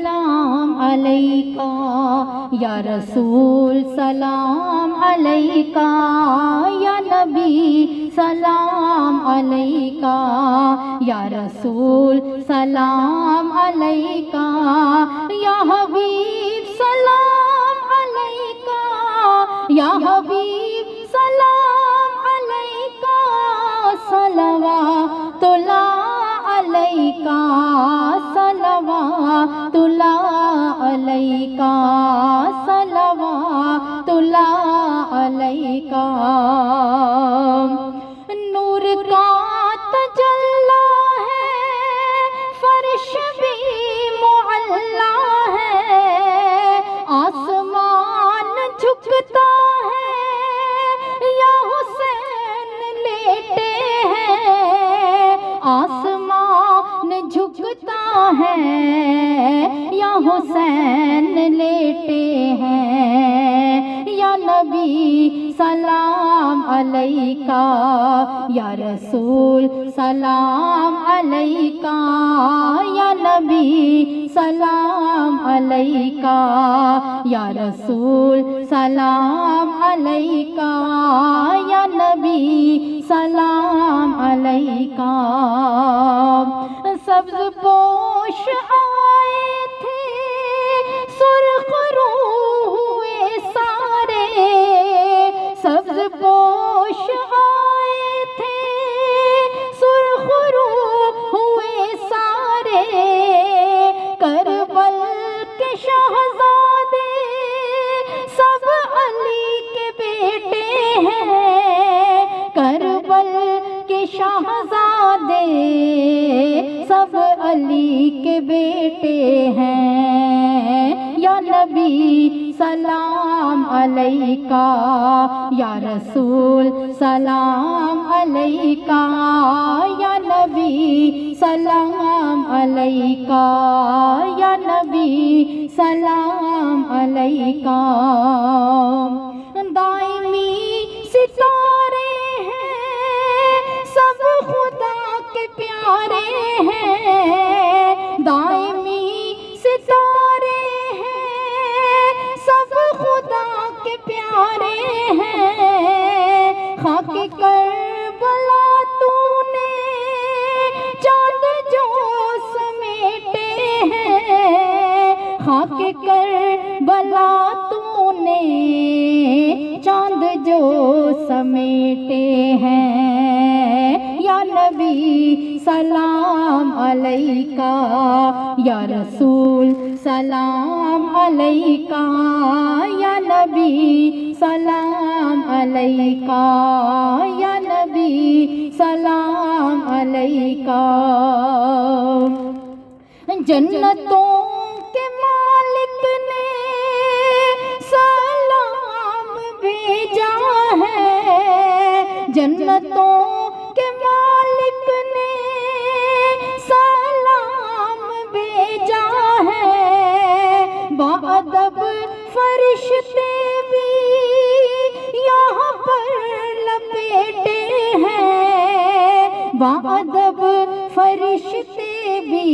सलाम अलैका या रसूल सलाम अलैका या नबी सलाम अलैका या रसूल सलाम अलैका या हबीब सलाम अलैका या हबीब सलाम अलैका सलवातुल्लाह अलैका सलवातुल्लाह अलैका सलवातुल्लाह अलैका। नूर का तजल्ला है फर्श भी मुअल्ला है, आसमान झुकता है या हुसैन लेटे हैं, आसमान झुकता है या हुसैन लेटे हैं। या नबी सलाम अलैका या रसूल सलाम अलैका या नबी सलाम अलैका या रसूल सलाम अलैका या नबी सलाम अलैका। सब्ज़ पोश आए थे सुर्ख रूह हुए सारे, सब्ज़ पोश आए थे सुर्ख रूह हुए सारे, करबल के शहज़ादे सब अली के बेटे हैं, करबल के शहज़ादे सब अली के बेटे हैं। या नबी सलाम अलैका या रसूल सलाम अलैका या नबी सलाम अलैका या नबी सलाम अलैका। दाइमी सितारे हैं सब खुदा के प्यारे हैं, दाइमी सितारे हैं सब खुदा के प्यारे हैं। खाके करबला तूने चांद जो समेटे हैं, खाके करबला तूने चांद जो समेटे हैं। या नबी सलाम अलैका या रसूल सलाम अलैका या नबी सलाम अलैका या नबी सलाम अलैका। जन्नतों के मालिक ने सलाम भेजा है, जन्नतों के मालिक ने सलाम भेजा है। बाअदब फरिश्ते भी यहाँ पर लपेटे हैं, बाअदब फरिश्ते भी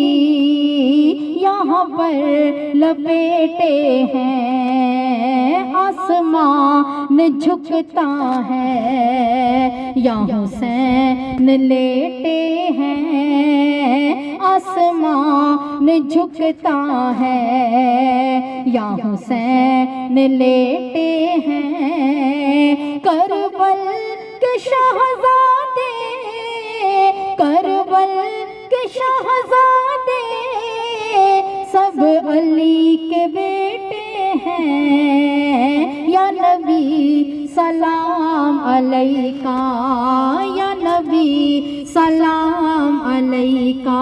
यहाँ पर लपेटे हैं। आसमान झुकता है या हुसैन लेटे हैं, आसमान झुकता है या हुसैन लेटे हैं। करबल के शहज़ादे, करबल के शहज़ादे सब अली के बेटे हैं। या नबी सलाम अलैका या नबी सलाम अलैका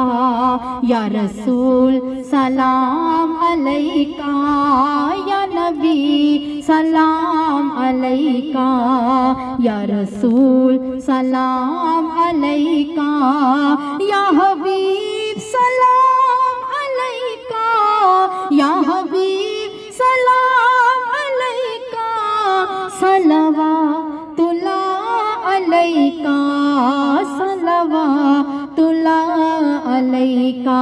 या रसूल सलाम अलैका या नबी सलाम अलैका या रसूल सलाम अलैका या हबीब सलाम अलैका या हबीब सलाम अलैका सलवातुल्लाह अलैका सलवातुल्लाह अलैका।